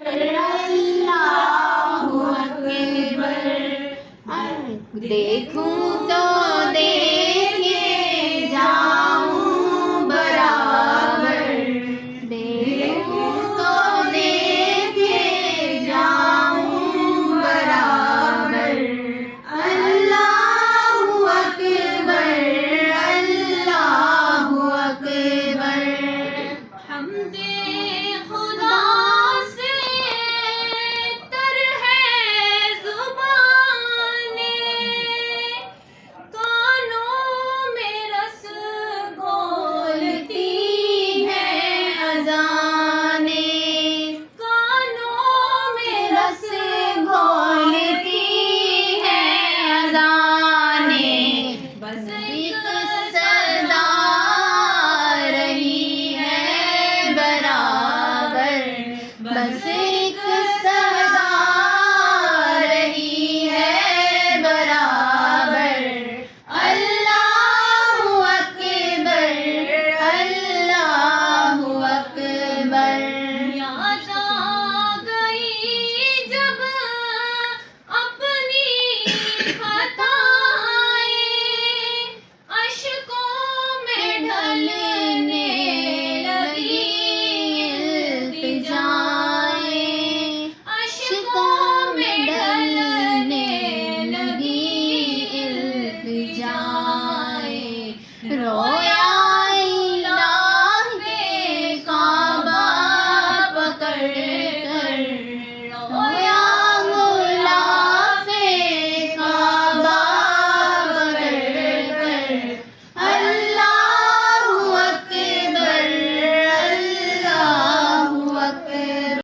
اللہ اکبر، دیکھوں تو دیکھے جاؤں برابر، دیکھوں تو دیکھے جاؤں برابر، اللہ اکبر، اللہ اکبر، حمد خدا سے تر ہے زبانیں، کانوں میں رس گھولتی ہیں اذانیں، کانوں میں رس گھولتی ہیں اذانیں، بس ایک صدا رہی ہے برابر، بس ایک صدا